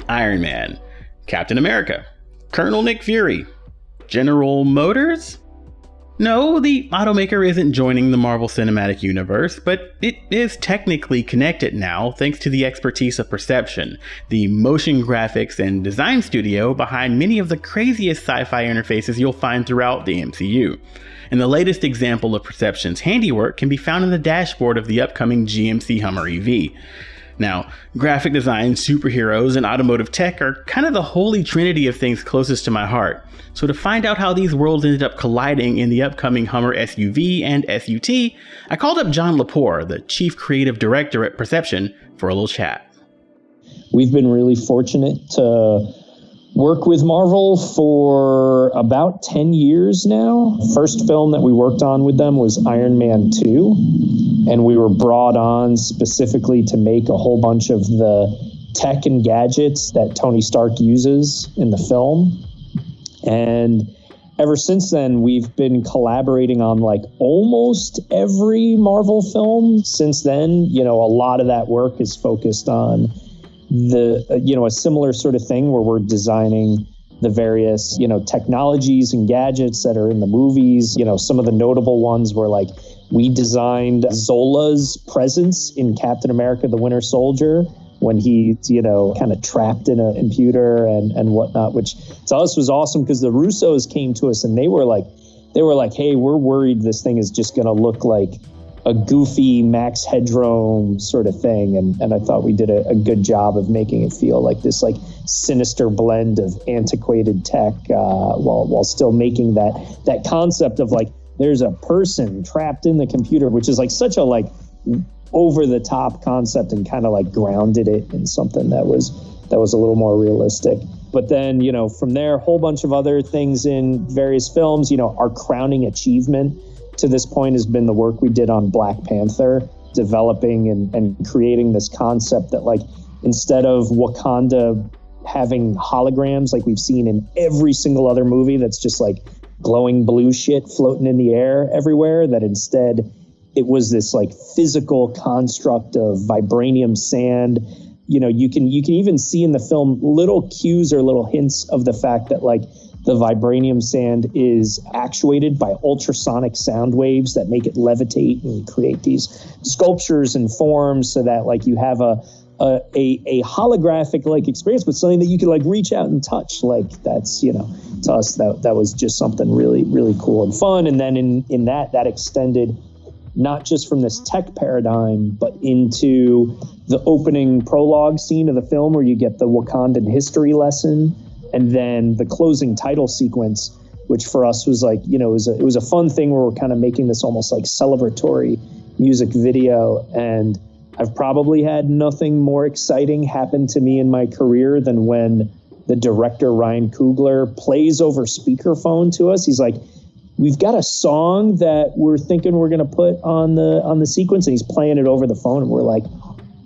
Iron Man, Captain America, Colonel Nick Fury, General Motors? No, the automaker isn't joining the Marvel Cinematic Universe, but it is technically connected now thanks to the expertise of Perception, the motion graphics and design studio behind many of the craziest sci-fi interfaces you'll find throughout the MCU. And the latest example of Perception's handiwork can be found in the dashboard of the upcoming GMC Hummer EV. Now, graphic design, superheroes, and automotive tech are kind of the holy trinity of things closest to my heart. So to find out how these worlds ended up colliding in the upcoming Hummer SUV and SUT, I called up John LePore, the chief creative director at Perception, for a little chat. We've been really fortunate to work with Marvel for about 10 years now. First film that we worked on with them was Iron Man 2, and we were brought on specifically to make a whole bunch of the tech and gadgets that Tony Stark uses in the film. And ever since then, we've been collaborating on like almost every Marvel film since then. You know, a lot of that work is focused on a similar sort of thing where we're designing the various, technologies and gadgets that are in the movies. Some of the notable ones were like, we designed Zola's presence in Captain America, the Winter Soldier, when he's, kind of trapped in a computer and whatnot, which to us was awesome because the Russos came to us and they were like, hey, we're worried this thing is just going to look like a goofy Max Headroom sort of thing. And I thought we did a good job of making it feel like this like sinister blend of antiquated tech while still making that concept of like, there's a person trapped in the computer, which is like such a like over the top concept and kind of like grounded it in something that was a little more realistic. But then, from there, a whole bunch of other things in various films. Our crowning achievement to this point has been the work we did on Black Panther, developing and creating this concept that like instead of Wakanda having holograms like we've seen in every single other movie that's just like glowing blue shit floating in the air everywhere, that instead it was this like physical construct of vibranium sand. You can even see in the film little cues or little hints of the fact that like the vibranium sand is actuated by ultrasonic sound waves that make it levitate and create these sculptures and forms so that like you have a holographic like experience, but something that you can like reach out and touch. Like that's, to us, that was just something really, really cool and fun. And then in that extended not just from this tech paradigm, but into the opening prologue scene of the film where you get the Wakandan history lesson, and then the closing title sequence, which for us was like, it was a fun thing where we're kind of making this almost like celebratory music video. And I've probably had nothing more exciting happen to me in my career than when the director, Ryan Coogler, plays over speakerphone to us. He's like, we've got a song that we're thinking we're going to put on the sequence, and he's playing it over the phone, and we're like,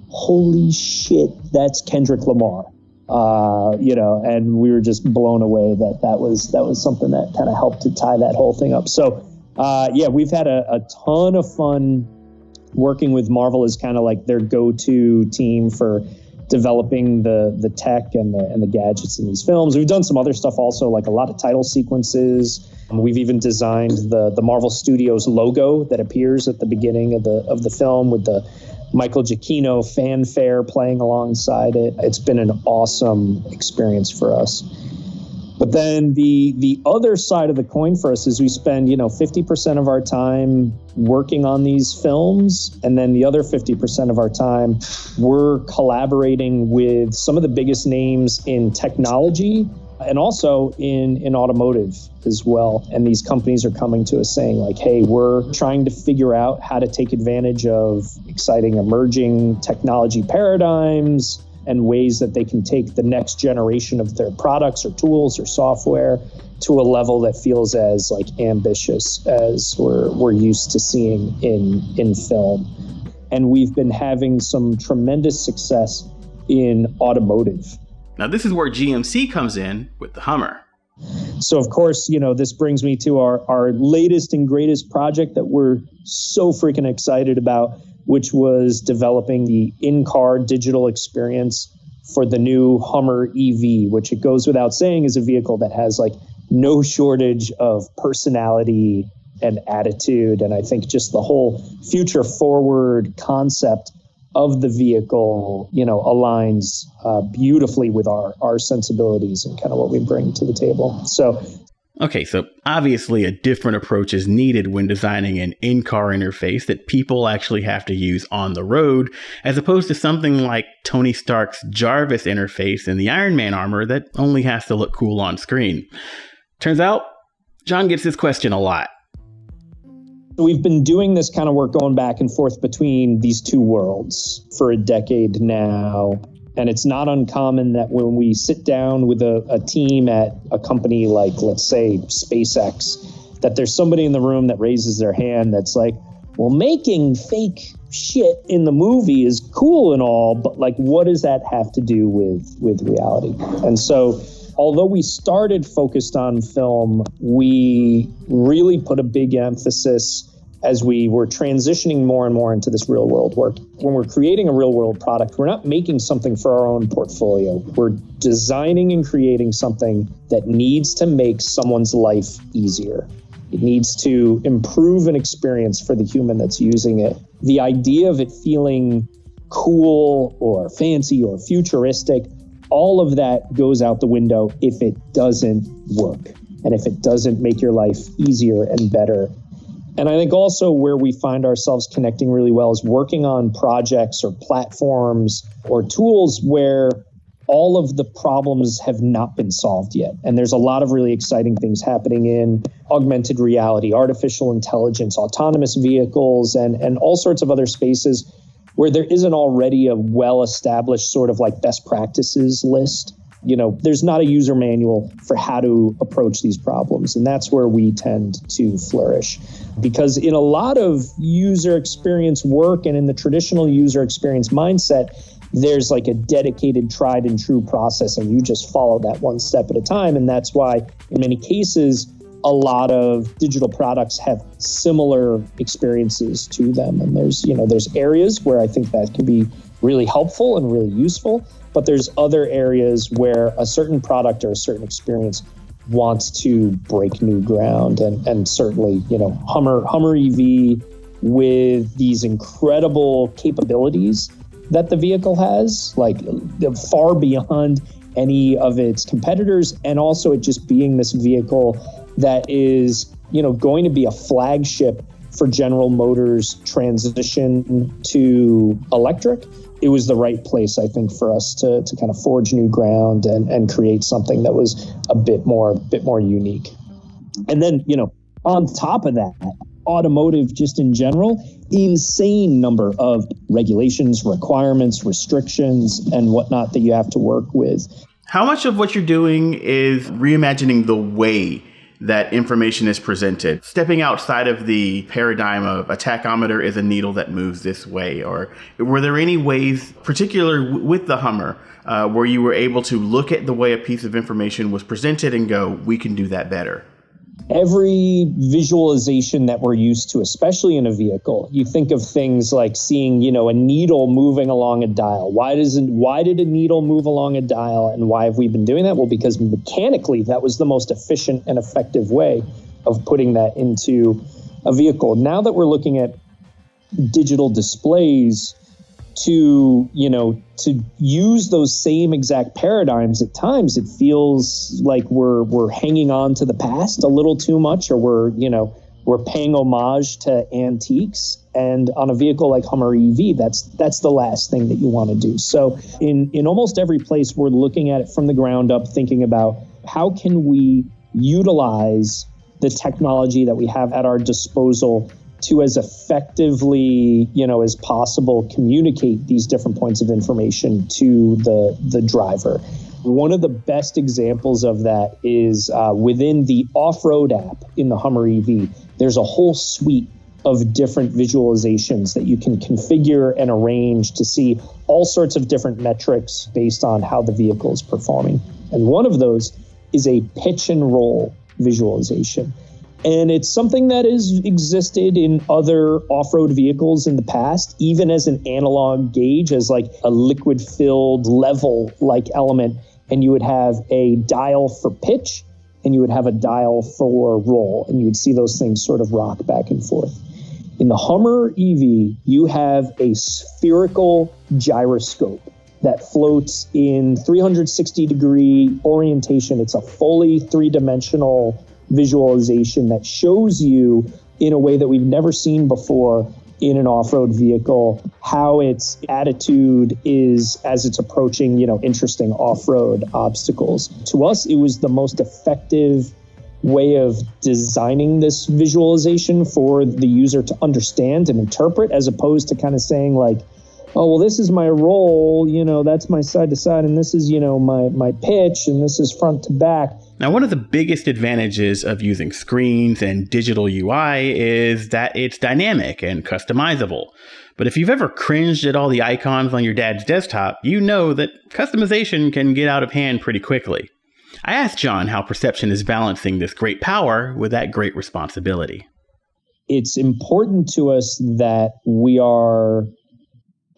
holy shit, that's Kendrick Lamar. And we were just blown away that was something that kind of helped to tie that whole thing up. So, we've had a ton of fun working with Marvel as kind of like their go-to team for developing the tech and the gadgets in these films. We've done some other stuff also, like a lot of title sequences. We've even designed the Marvel Studios logo that appears at the beginning of the film with the Michael Giacchino fanfare playing alongside it. It's been an awesome experience for us. But then the other side of the coin for us is we spend, 50% of our time working on these films, and then the other 50% of our time we're collaborating with some of the biggest names in technology and also in automotive as well. And these companies are coming to us saying like, hey, we're trying to figure out how to take advantage of exciting emerging technology paradigms and ways that they can take the next generation of their products or tools or software to a level that feels as like ambitious as we're used to seeing in film. And we've been having some tremendous success in automotive. Now, this is where GMC comes in with the Hummer. So, of course, this brings me to our latest and greatest project that we're so freaking excited about, which was developing the in-car digital experience for the new Hummer EV, which it goes without saying is a vehicle that has like no shortage of personality and attitude. And I think just the whole future forward concept of the vehicle, aligns beautifully with our sensibilities and kind of what we bring to the table. Okay, so obviously a different approach is needed when designing an in-car interface that people actually have to use on the road, as opposed to something like Tony Stark's Jarvis interface in the Iron Man armor that only has to look cool on screen. Turns out, John gets this question a lot. We've been doing this kind of work going back and forth between these two worlds for a decade now. And it's not uncommon that when we sit down with a team at a company like, let's say, SpaceX, that there's somebody in the room that raises their hand that's like, well, making fake shit in the movie is cool and all, but like, what does that have to do with reality? And so, although we started focused on film, we really put a big emphasis as we were transitioning more and more into this real world work. When we're creating a real world product, we're not making something for our own portfolio. We're designing and creating something that needs to make someone's life easier. It needs to improve an experience for the human that's using it. The idea of it feeling cool or fancy or futuristic, all of that goes out the window if it doesn't work and if it doesn't make your life easier and better. And I think also where we find ourselves connecting really well is working on projects or platforms or tools where all of the problems have not been solved yet. And there's a lot of really exciting things happening in augmented reality, artificial intelligence, autonomous vehicles, and all sorts of other spaces where there isn't already a well-established sort of like best practices list. There's not a user manual for how to approach these problems. And that's where we tend to flourish. Because in a lot of user experience work and in the traditional user experience mindset, there's like a dedicated tried and true process, and you just follow that one step at a time. And that's why in many cases, a lot of digital products have similar experiences to them. And there's areas where I think that can be really helpful and really useful, but there's other areas where a certain product or a certain experience wants to break new ground. And certainly, Hummer EV with these incredible capabilities that the vehicle has, like far beyond any of its competitors, and also it just being this vehicle that is, going to be a flagship for General Motors' transition to electric. It was the right place, I think, for us to kind of forge new ground and create something that was a bit more unique. And then, on top of that, automotive just in general, insane number of regulations, requirements, restrictions, and whatnot that you have to work with. How much of what you're doing is reimagining the way that information is presented, stepping outside of the paradigm of a tachometer is a needle that moves this way? Or were there any ways, particularly with the Hummer, where you were able to look at the way a piece of information was presented and go, we can do that better? Every visualization that we're used to, especially in a vehicle, you think of things like seeing, a needle moving along a dial. Why did a needle move along a dial, and why have we been doing that? Well, because mechanically, that was the most efficient and effective way of putting that into a vehicle. Now that we're looking at digital displays to use those same exact paradigms, at times it feels like we're hanging on to the past a little too much, or we're paying homage to antiques. And on a vehicle like Hummer EV, that's the last thing that you want to do. So in almost every place, we're looking at it from the ground up, thinking about how can we utilize the technology that we have at our disposal to as effectively, as possible, communicate these different points of information to the driver. One of the best examples of that is within the off-road app in the Hummer EV. There's a whole suite of different visualizations that you can configure and arrange to see all sorts of different metrics based on how the vehicle is performing. And one of those is a pitch and roll visualization. And it's something that has existed in other off-road vehicles in the past, even as an analog gauge, as like a liquid-filled level-like element. And you would have a dial for pitch, and you would have a dial for roll, and you would see those things sort of rock back and forth. In the Hummer EV, you have a spherical gyroscope that floats in 360-degree orientation. It's a fully three-dimensional visualization that shows you in a way that we've never seen before in an off-road vehicle how its attitude is as it's approaching, interesting off-road obstacles. To us, it was the most effective way of designing this visualization for the user to understand and interpret, as opposed to kind of saying like, oh, well, this is my roll, that's my side to side, and this is, my pitch, and this is front to back. Now, one of the biggest advantages of using screens and digital UI is that it's dynamic and customizable. But if you've ever cringed at all the icons on your dad's desktop, you know that customization can get out of hand pretty quickly. I asked John how Perception is balancing this great power with that great responsibility. It's important to us that we are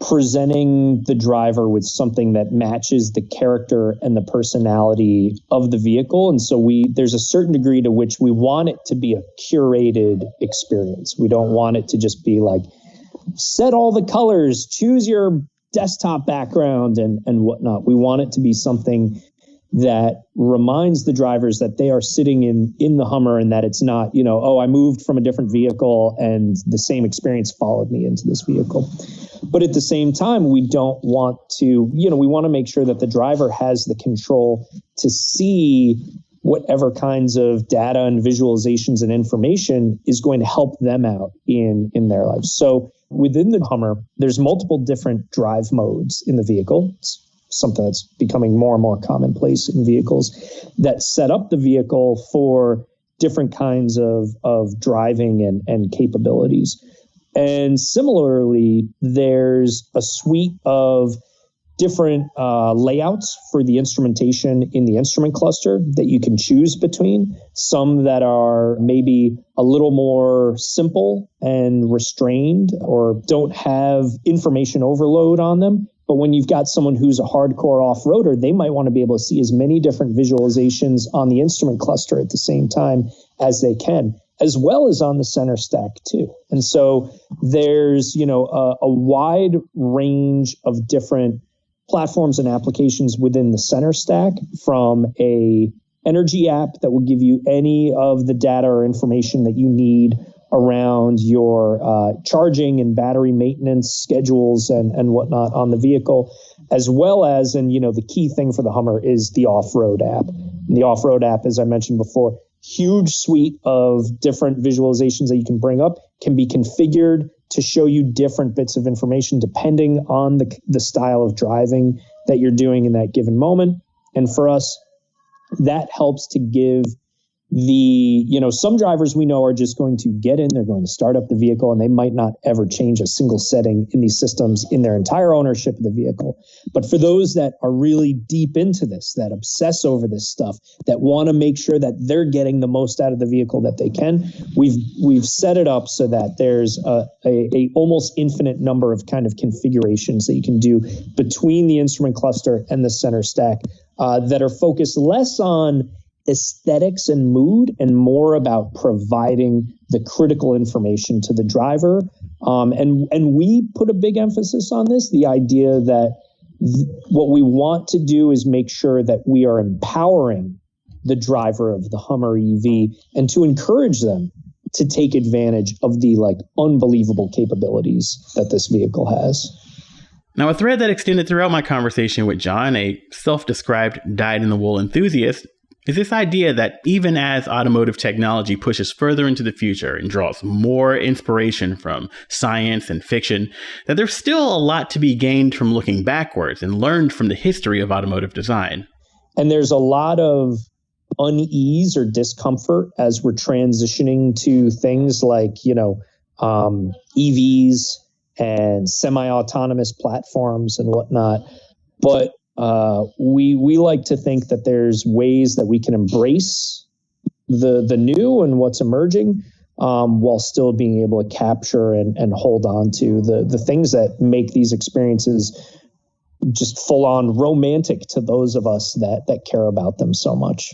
presenting the driver with something that matches the character and the personality of the vehicle. And so there's a certain degree to which we want it to be a curated experience. We don't want it to just be like, set all the colors, choose your desktop background and whatnot. We want it to be something that reminds the drivers that they are sitting in the Hummer, and that it's not, I moved from a different vehicle and the same experience followed me into this vehicle. But at the same time, we don't want to, we want to make sure that the driver has the control to see whatever kinds of data and visualizations and information is going to help them out in their lives. So within the Hummer, there's multiple different drive modes in the vehicle. It's something that's becoming more and more commonplace in vehicles that set up the vehicle for different kinds of driving and capabilities. And similarly, there's a suite of different layouts for the instrumentation in the instrument cluster that you can choose between. Some that are maybe a little more simple and restrained or don't have information overload on them. But when you've got someone who's a hardcore off-roader, they might want to be able to see as many different visualizations on the instrument cluster at the same time as they can, as well as on the center stack too. And so there's, a wide range of different platforms and applications within the center stack, from a energy app that will give you any of the data or information that you need around your charging and battery maintenance schedules and whatnot on the vehicle, as well as, and the key thing for the Hummer is the off-road app. And the off-road app, as I mentioned before, huge suite of different visualizations that you can bring up, can be configured to show you different bits of information depending on the style of driving that you're doing in that given moment. And for us, that helps to give some drivers we know are just going to get in, they're going to start up the vehicle, and they might not ever change a single setting in these systems in their entire ownership of the vehicle. But for those that are really deep into this, that obsess over this stuff, that want to make sure that they're getting the most out of the vehicle that they can, we've set it up so that there's a almost infinite number of kind of configurations that you can do between the instrument cluster and the center stack that are focused less on aesthetics and mood and more about providing the critical information to the driver. And we put a big emphasis on this, the idea that what we want to do is make sure that we are empowering the driver of the Hummer EV and to encourage them to take advantage of the unbelievable capabilities that this vehicle has. Now, a thread that extended throughout my conversation with John, a self-described dyed-in-the-wool enthusiast, is this idea that even as automotive technology pushes further into the future and draws more inspiration from science and fiction, that there's still a lot to be gained from looking backwards and learned from the history of automotive design. And there's a lot of unease or discomfort as we're transitioning to things like, EVs and semi-autonomous platforms and whatnot. But we like to think that there's ways that we can embrace the new and what's emerging, while still being able to capture and hold on to the things that make these experiences just full on romantic to those of us that care about them so much.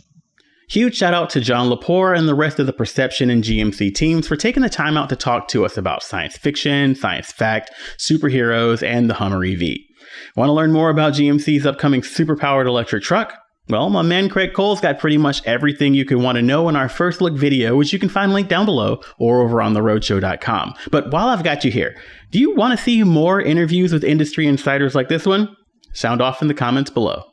Huge shout out to John LePore and the rest of the Perception and GMC teams for taking the time out to talk to us about science fiction, science fact, superheroes, and the Hummer EV. Want to learn more about GMC's upcoming superpowered electric truck? Well, my man Craig Cole's got pretty much everything you could want to know in our first look video, which you can find linked down below or over on theroadshow.com. But while I've got you here, do you want to see more interviews with industry insiders like this one? Sound off in the comments below.